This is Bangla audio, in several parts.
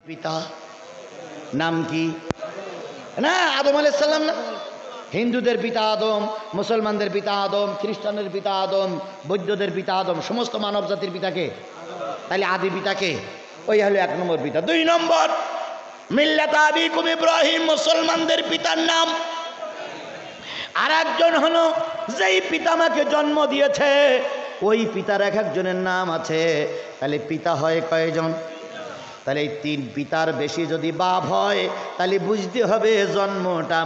পিতা নাম কি? না, আদম আলাইহিস সালাম না? হিন্দুদের পিতা আদম, মুসলমানদের পিতা আদম, খ্রিস্টানদের পিতা আদম, বৌদ্ধদের পিতা আদম, সমস্ত মানব জাতির পিতাকে। তাহলে আদি পিতাকে? ওই হলো 1 নম্বর পিতা। 2 নম্বর, মিল্লাত আবিকুম ইব্রাহিম, মুসলমানদের পিতার নাম। আর একজন হলো যেই পিতা আমাকে জন্ম দিয়েছে, ওই পিতার এক একজনের নাম আছে। তাহলে পিতা হয় কয়জন? তাহলে এই 3 পিতার বেশি যদি বাপ হয়, তাহলে বুঝতে হবে জন্মটা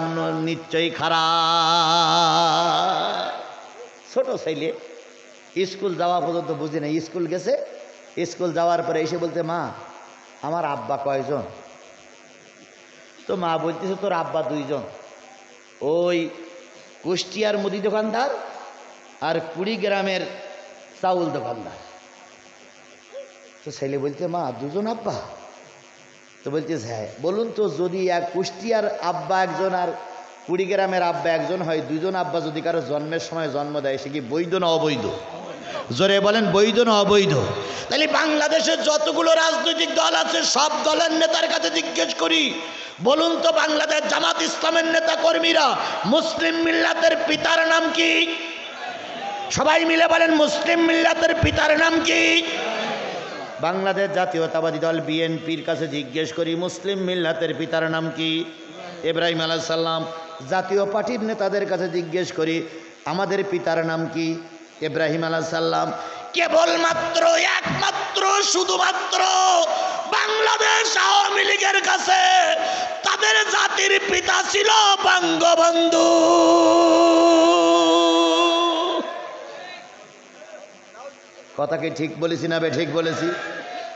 নিশ্চয়ই খারাপ। ছোট ছেলে স্কুল যাওয়া পর্যন্ত বুঝি না, স্কুল গেছে, স্কুল যাওয়ার পরে এসে বলতে, মা আমার আব্বা কয়জন? তো মা বলতেছে, তোর আব্বা 2 জন, ওই কুষ্টিয়ার মুদি দোকানদার আর কুড়িগ্রামের চাউল দোকানদার। তো ছেলে বলতে, মা 2 জন আব্বা? তো বলতেছে, হ্যাঁ। বলুন তো, যদি এক কুষ্টিয়ার আব্বা একজন আর কুড়িগ্রামের আব্বা একজন হয়, 2 জন আব্বা যদি কারো জন্মের সময় জন্ম দেয়, সে কি বৈধ না অবৈধ? জোরে বলেন, বৈধ না অবৈধ? তাহলে বাংলাদেশের যতগুলো রাজনৈতিক দল আছে, সব দলের নেতার কাছে জিজ্ঞেস করি, বলুন তো বাংলাদেশ জামাত ইসলামের নেতা কর্মীরা মুসলিম মিল্লাতের পিতার নাম কি? সবাই মিলে বলেন, মুসলিম মিল্লাতের পিতার নাম কি? বাংলাদেশ জাতীয়তাবাদী দল বিএনপির কাছে জিজ্ঞেস করি, মুসলিম মিল্লাতের পিতার নাম কি? ইব্রাহিম আলাইহিস সালাম। জাতীয় পার্টির নেতাদের কাছে জিজ্ঞেস করি, আমাদের পিতার নাম কি? ইব্রাহিম আলাইহিস সালাম। কেবলমাত্র একমাত্র শুধুমাত্র বাংলাদেশ আওয়ামী লীগের কাছে তাদের জাতির পিতা ছিল বঙ্গবন্ধু। কথা কি ঠিক বলেছি না ঠিক বলেছি?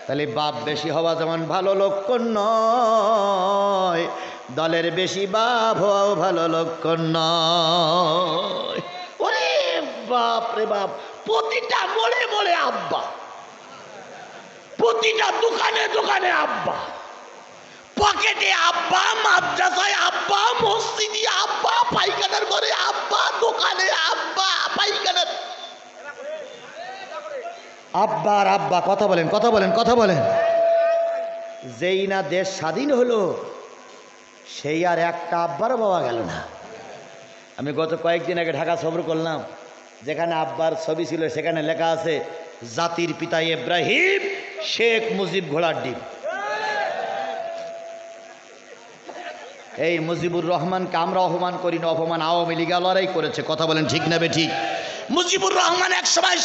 তাহলে বাপ বেশি হওয়া যেমন ভালো লক্ষণ নয়, দলের বেশি বাপ হওয়াও ভালো লক্ষণ নয়। ওরে বাপ রে বাপ, প্রতিটা মোড়ে মোড়ে আব্বা, প্রতিটা দোকানে দোকানে আব্বা, পকেটে আব্বা, মাদ্রাসায় আব্বা, মসজিদে আব্বা, পায়খানার ঘরে আব্বা, দোকানে আব্বা, পায়খানার আব্বা আর আব্বা। কথা বলেন, কথা বলেন, কথা বলেন। যেই না দেশ স্বাধীন হলো, সেই আর একটা আব্বারও পাওয়া গেল না। আমি গত কয়েকদিন আগে ঢাকা সফর করলাম, যেখানে আব্বার ছবি ছিল সেখানে লেখা আছে, জাতির পিতা ইব্রাহিম, শেখ মুজিব ঘোড়ার ডিম। এই মুজিবুর রহমানকে আমরা অপমান করি না, অপমান আওয়ামী লীগ লড়াই করেছে। কথা বলেন, ঠিক না ঠিক? মুজিবুর রহমান এক সময়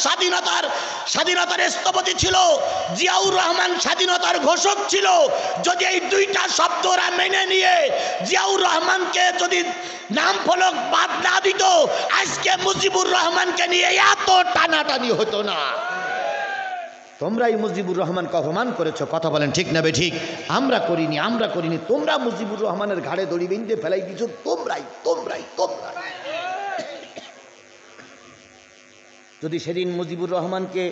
স্বাধীনতার স্থপতি ছিল, জিয়াউর রহমান স্বাধীনতার ঘোষক ছিল। যদি এই 2টা শব্দ ওরা মেনে নিয়ে জিয়াউর রহমানকে যদি নাম ফলক বাদ না দিত, আজকে মুজিবুর রহমানকে নিয়ে এত টানাটানি হতো না। তোমরাই মুজিবুর রহমানকে অপমান করেছো। কথা বলেন, ঠিক না ঠিক? আমরা করিনি, আমরা করিনি, তোমরা মুজিবুর রহমানের ঘাড়ে দড়ি বেঁধে ফেলাই দিছো, তোমরাই তোমরাই তোমরাই। যদি সেদিন মুজিবুর রহমানকে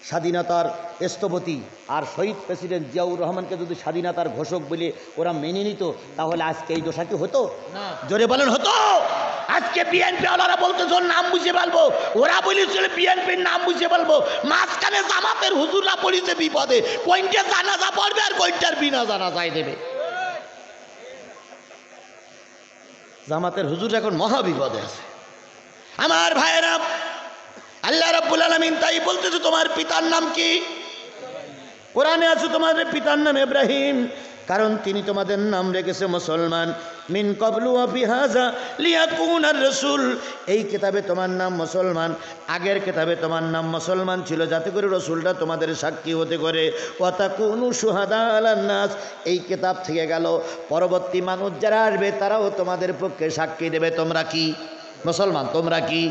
স্বাধীনতার স্থপতি আর শহীদ প্রেসিডেন্ট জিয়াউর রহমানকে যদি স্বাধীনতার ঘোষক বলে ওরা মেনে নিত, তাহলে আজকে এই দশা কি হতো? জোরে বলেন, হতো? আজকে বিএনপি ওরা বলতেছে নাম বুঝে বলবো, ওরা বলেছিল বিএনপির নাম বুঝে বলবো, মাঝখানে জামাতের হুজুররা পড়িছে বিপদে, কোনটা জানাজা পড়বে আর কোনটার বিনা জানাজায় দেবে। জামাতের হুজুর এখন মহা বিপদে আছে। আমার ভাইয়েরা, আল্লাহ রাব্বুল আলামিন তাই বলতেছে, তোমার পিতার নাম কি? কোরআনে আছে তোমাদের পিতার নাম ইব্রাহিম, কারণ তিনি তোমাদের নাম রেখেছে মুসলমান। মিন ক্বাবলু ওয়া ফি হাযা লিয়াকুনার রাসূল, এই কিতাবে তোমার নাম মুসলমান, আগের কিতাবে তোমার নাম মুসলমান ছিল, যাতে করে রাসূলটা তোমাদের সাক্ষী হতে করে। ওয়া তাকুনু শুহাদা আলান নাস, এই কিতাব থেকে গেল পরবর্তী মানুষ যারা আসবে তারাও তোমাদের পক্ষে সাক্ষী দেবে তোমরা কি মুসলমান, তোমরা কি।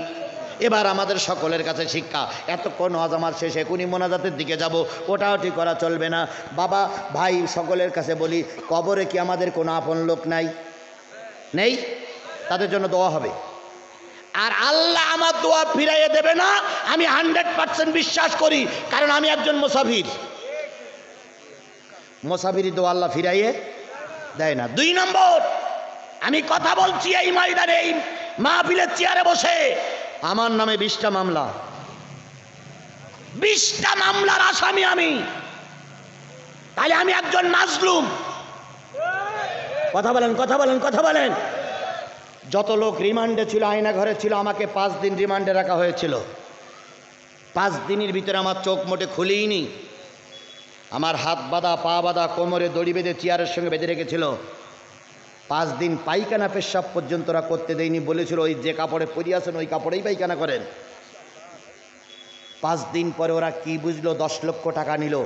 এবার আমাদের সকলের কাছে শিক্ষা, এতক্ষণ ওয়াজ আমার শেষে এখনই মোনাজাতের দিকে যাব, ওটাও ঠিক করা চলবে না। বাবা ভাই সকলের কাছে বলি, কবরে কি আমাদের কোনো আপন লোক নাই? নেই? তাদের জন্য দোয়া হবে, আর আল্লাহ আমার দোয়া ফিরাইয়ে দেবে না, আমি 100% বিশ্বাস করি, কারণ আমি একজন মুসাফির। মুসাফিরি দোয়া আল্লাহ ফিরাইয়ে দেয় না। 2 নম্বর, আমি কথা বলছি এই ময়দানে, এই মাহফিলের চেয়ারে বসে, আমার নামে 20টা মামলা, 20টা মামলার আসামি আমি। তাহলে আমি একজন মাজলুম। কথা বলেন, কথা বলেন, কথা বলেন। যত লোক রিমান্ডে ছিল, আয়না ঘরে ছিল, আমাকে 5 দিন রিমান্ডে রাখা হয়েছিল। 5 দিনের ভিতরে আমার চোখ মোটে খুলিনি। আমার হাত বাঁধা, পা বাঁধা, কোমরে দড়ি বেঁধে চেয়ারের সঙ্গে বেঁধে রেখেছিল। 5 দিন পায়খানা পেশাব পর্যন্ত ওরা করতে দেয়নি, বলেছিল ওই যে কাপড়ে পরে আছেন ওই কাপড়েই পায়খানা করেন। 5 দিন পরে ওরা কি বুঝলো, 10 লক্ষ টাকা নিল।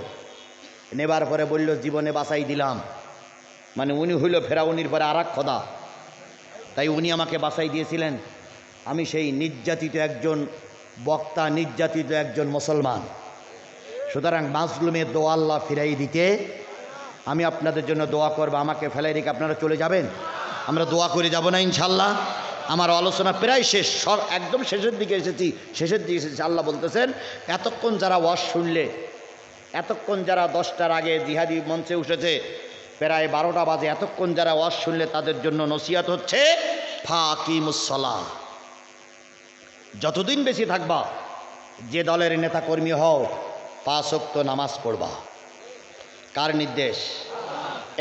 নেবার পরে বলল জীবনে বাঁচাই দিলাম। মানে উনি হইল ফেরাউনির পরে আর এক খোদা, তাই উনি আমাকে বাঁচাই দিয়েছিলেন। আমি সেই নির্যাতিত একজন বক্তা, নির্যাতিত একজন মুসলমান। সুতরাং মাজলুমের দোয়া আল্লাহ ফিরাই দিতে, আমি আপনাদের জন্য দোয়া করব। আমাকে ফেলাই রেখে আপনারা চলে যাবেন, আমরা দোয়া করে যাব না ইনশাল্লাহ? আমার আলোচনা প্রায় শেষ, সব একদম শেষের দিকে এসেছি, শেষের দিকে এসেছি। আল্লাহ বলতেছেন এতক্ষণ যারা ওয়াজ শুনলে, এতক্ষণ যারা 10টার আগে জিহাদি মঞ্চে উঠেছে, প্রায় 12টা বাজে, এতক্ষণ যারা ওয়াজ শুনলে তাদের জন্য নসিহত হচ্ছে ফাকিমুসসালাহ। যতদিন বেশি থাকবা, যে দলের নেতা কর্মী হও, 5 ওয়াক্ত নামাজ পড়বা। কার নির্দেশ?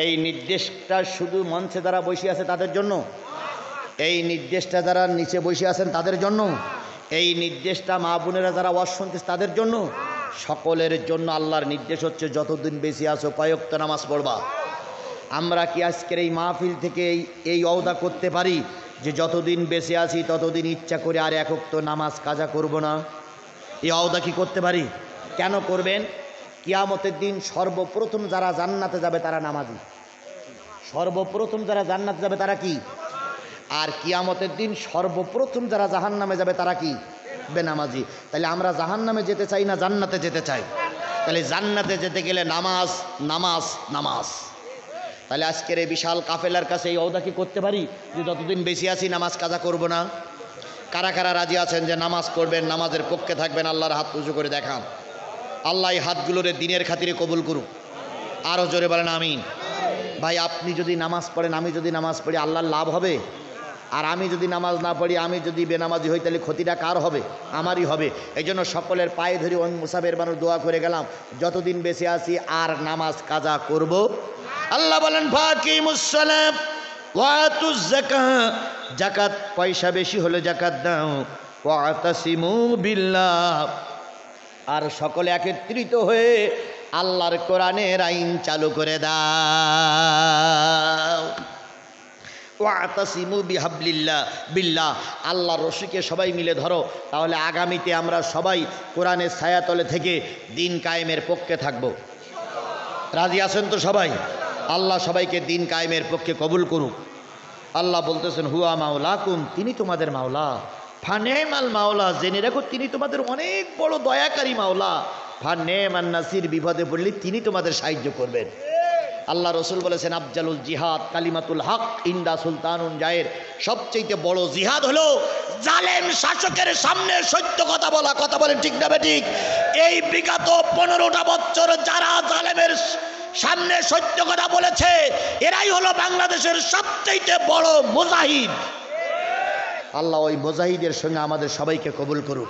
এই নির্দেশটা শুধু মঞ্চে যারা বসে আছে তাদের জন্য, এই নির্দেশটা যারা নিচে বসে আছেন তাদের জন্য, এই নির্দেশটা মা বোনেরা যারা ওয়াজ শুনতেছে তাদের জন্য, সকলের জন্য আল্লাহর নির্দেশ হচ্ছে যতদিন বেশি আছো কয় ওয়াক্ত নামাজ পড়বা। আমরা কি আজকের এই মাহফিল থেকে এই ওয়াদা করতে পারি যে যতদিন বেঁচে আছি ততদিন ইচ্ছা করে আর 1 ওয়াক্ত নামাজ কাজা করব না? এই ওয়াদা কি করতে পারি? কেন করবেন? কিয়ামতের দিন সর্বপ্রথম যারা জান্নাতে যাবে তারা নামাজি। সর্বপ্রথম যারা জান্নাতে যাবে তারা কি? আর কিয়ামতের দিন সর্বপ্রথম যারা জাহান্নামে যাবে তারা কি? বেনামাজি। তাহলে আমরা জাহান্নামে যেতে চাই না জান্নাতে যেতে চাই? তাহলে জান্নাতে যেতে গেলে নামাজ, নামাজ, নামাজ। তাহলে আজকের এই বিশাল কাফেলার কাছে এই ওয়াদা কি করতে পারি যে যতদিন বেশি আছি নামাজ কাজা করব না? কারা কারা রাজি আছেন যে নামাজ পড়বেন, নামাজের পক্ষে থাকবেন? আল্লাহর হাত উঁচু করে দেখান। আল্লাহ এই হাতগুলোরে দিনের খাতিরে কবুল করুক। আরও জোরে বলেন আমিন। ভাই আপনি যদি নামাজ পড়েন, আমি যদি নামাজ পড়ি, আল্লাহর লাভ হবে। আর আমি যদি নামাজ না পড়ি, আমি যদি বেনামাজি হই, তাহলে ক্ষতিটা কার হবে? আমারই হবে। এই জন্য সকলের পায়ে ধরে মুসাফের মানুষ দোয়া করে গেলাম, যতদিন বেঁচে আছি আর নামাজ কাজা করব। আল্লাহ বলেন ফাকিমুসসালাম ওয়াতুজ যাকাত, যাকাত পয়সা বেশি হলে যাকাত দাও, ওয়াতাসিমু বিল্লাহ, আর সকলে একত্রিত হয়ে আল্লাহর কোরআনের আইন চালু করে দাও। ওয়াতাসিমু বিহাবলিল্লাহ বিল্লাহ, আল্লাহর রশিকে সবাই মিলে ধরো, তাহলে আগামীতে আমরা সবাই কোরআনের ছায়াতলে থেকে দিন কায়েমের পক্ষে থাকব। রাজি আছেন তো সবাই? আল্লাহ সবাইকে দিন কায়েমের পক্ষে কবুল করুক। আল্লাহ বলতেছেন হুয়া মাওলাকুম, তিনি তোমাদের মাওলা। ফানেমাল মাওলা, জেনে রাখো তিনি তোমাদের অনেক বড় দয়াকারী মাওলা। ফানেমান নাসির, বিপদে পড়লে তিনি তোমাদের সাহায্য করবেন। আল্লাহ রসুল বলেছেন আফজালুল জিহাদ কালিমাতুল হক ইন্দা সুলতানুন জায়ের, সবচেয়ে বড় জিহাদ হলো জালেম শাসকের সামনে সত্য কথা বলা। কথা বলেন ঠিক না বেঠিক? এই বিগত 15টা বছর যারা জালেমের সামনে সত্য কথা বলেছে, এরাই হলো বাংলাদেশের সবচেয়ে বড় মুজাহিদ। আল্লাহ ওই মুজাহিদের সঙ্গে আমাদের সবাইকে কবুল করুক।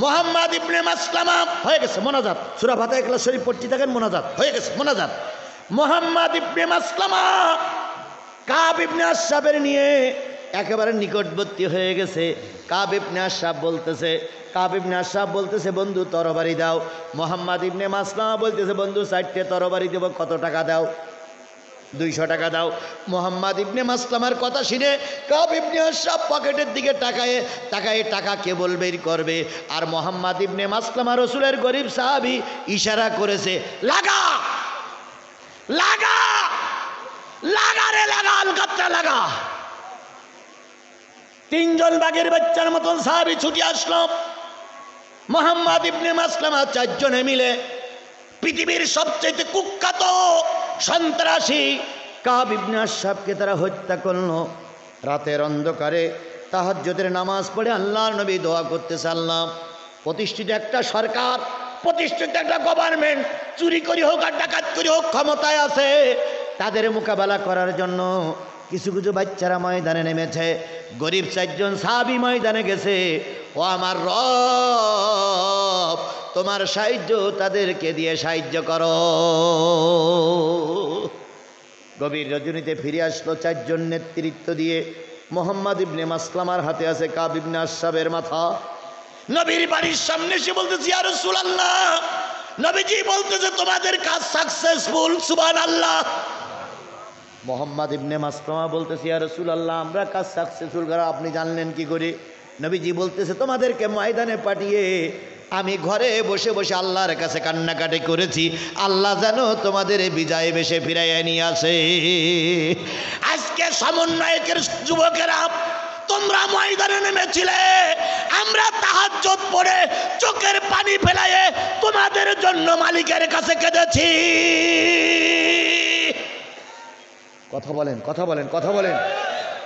মুহাম্মদ ইবনে মাসলামা হয়ে গেছে মোনাজাত, সূরা ফাতিহা ইখলাস শরীফ পড়তে থাকেন, মোনাজাত হয়ে গেছে, মোনাজাত। মুহাম্মদ ইবনে মাসলামা কাব ইবনে আশরাফের নিয়ে একেবারে নিকটবর্তী হয়ে গেছে। কাব ইবনে আশরাফ বলতেছে বন্ধু তরবারি দাও। মুহাম্মদ ইবনে মাসলামা বলতেছে বন্ধু 4টে তরবারি দেব, কত টাকা দাও? 200 টাকা দাও। মুহাম্মদ ইবনে মাসলামার কথা শুনে কাব ইবনে আশরাফ পকেটের দিকে তাকায় টাকা কেবল বের করবে, আর মুহাম্মদ ইবনে মাসলামা রসুলের গরিব সাহাবী ইশারা করেছে লাগা লাগা লাগা রে লাগা, আলকাতরা লাগা। 3 জন বাঘের বাচ্চার মতন সাহাবী ছুটে আসলো। মুহাম্মদ ইবনে মাসলামা 4 জনে মিলে পৃথিবীর সবচেয়ে কুখ্যাত সন্ত্রাসী কাব ইবনে আশরাফকে তারা হত্যা করলো। রাতের অন্ধকারে তাহাজ্জুদের নামাজ পড়ে আল্লাহর নবী দোয়া করতেছে, আল্লাহ প্রতিষ্ঠিত একটা সরকার, প্রতিষ্ঠিত একটা গভর্নমেন্ট চুরি করি হোক আর ডাকাত করি হোক ক্ষমতায় আছে, তাদের মোকাবেলা করার জন্য কিছু কিছু বাচ্চারা ময়দানে নেমেছে, গরিব 4 জন সাহাবী ময়দানে গেছে। ও আমার রব, তোমার সাহায্য তাদেরকে দিয়ে সাহায্য করো। গভীর রজনীতে ফিরে আসলো চারজন নেতৃত্ব দিয়ে। মোহাম্মদ ইবনে মাসলামার হাতে আছে কাব ইবনে আশরাফের মাথা। নবীর বাড়ির সামনে এসে বলতেছে, ইয়া রাসূলুল্লাহ, নবীজি বলতেছে তোমাদের কাজ সাকসেসফুল, সুবহানাল্লাহ। মোহাম্মদ ইবনে মাসলামা বলতেছে, ইয়া রাসূলুল্লাহ, আমরা কাজ সাকসেসফুল করা আপনি জানলেন কি করে? নবীজি বলতেছে, তোমাদেরকে ময়দানে পাঠিয়ে আমি ঘরে বসে বসে আল্লাহর কাছে কান্নাকাটি করেছি, আল্লাহ যেন তোমাদের বিজয় বেশে ফিরাইয়া নিয়ে আসে। আজকে সমন্বয়কের যুবকেরা তোমরা ময়দানে নেমেছিলে, আমরা তাহাজ্জুদ পড়ে চোখের পানি ফেলায়ে তোমাদের জন্য মালিকের কাছে কেঁদেছি। কথা বলেন, কথা বলেন, কথা বলেন।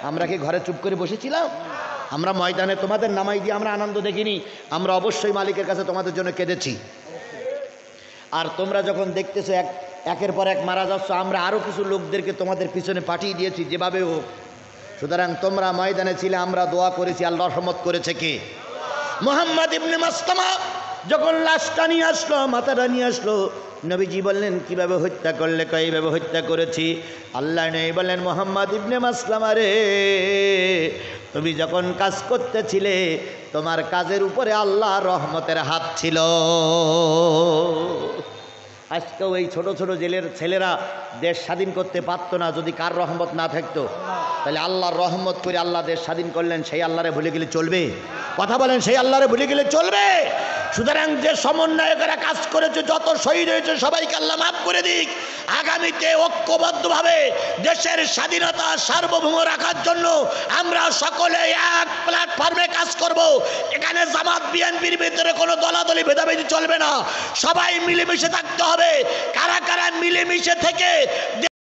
আমরা কি ঘরে চুপ করে বসেছিলাম? আমরা ময়দানে তোমাদের নামাই দিয়ে আমরা আনন্দ দেখিনি, আমরা অবশ্যই মালিকের কাছে তোমাদের জন্য কেঁদেছি। আর তোমরা যখন দেখতেছো একের পর এক মারা যাচ্ছ, আমরা আরও কিছু লোকদেরকে তোমাদের পিছনে পাঠিয়ে দিয়েছি যেভাবে হোক। সুতরাং তোমরা ময়দানে ছিলে, আমরা দোয়া করেছি, আল্লাহ রহমত করেছে কে? মুহাম্মদ ইবনে মাসলামা যখন লাশটা নিয়ে আসলো, মাথাটা নিয়ে আসলো, নবীজি বললেন কিভাবে হত্যা করলে? এইভাবে হত্যা করেছি। আল্লাহ নবী বললেন, মুহাম্মদ ইবনে মাসলামা রে, তুমি যখন কাজ করতেছিলে তোমার কাজের উপরে আল্লাহর রহমতের হাত ছিল। আজকেও এই ছোট ছোট জেলের ছেলেরা দেশ স্বাধীন করতে পারতো না যদি কার রহমত না থাকতো। তাহলে আল্লাহর রহমত করে আল্লাহ দেশ স্বাধীন করলেন, সেই আল্লাহরে ভুলে গেলে চলবে? কথা বলেন, সেই আল্লাহরে ভুলে গেলে চলবে? সুতরাং যে সমন্বয়কেরা কাজ করেছে, যত শহীদ হয়েছে সবাইকে আল্লাহ মাফ করে দিক। আগামীতে ঐক্যবদ্ধভাবে দেশের স্বাধীনতা সার্বভৌম রাখার জন্য আমরা সকলে এক প্ল্যাটফর্মে কাজ করব। এখানে জামাত বিএনপির ভিতরে কোনো দলাদলি ভেদাভেদি চলবে না, সবাই মিলেমিশে থাকতে হবে। কারা কারা মিলেমিশে থেকে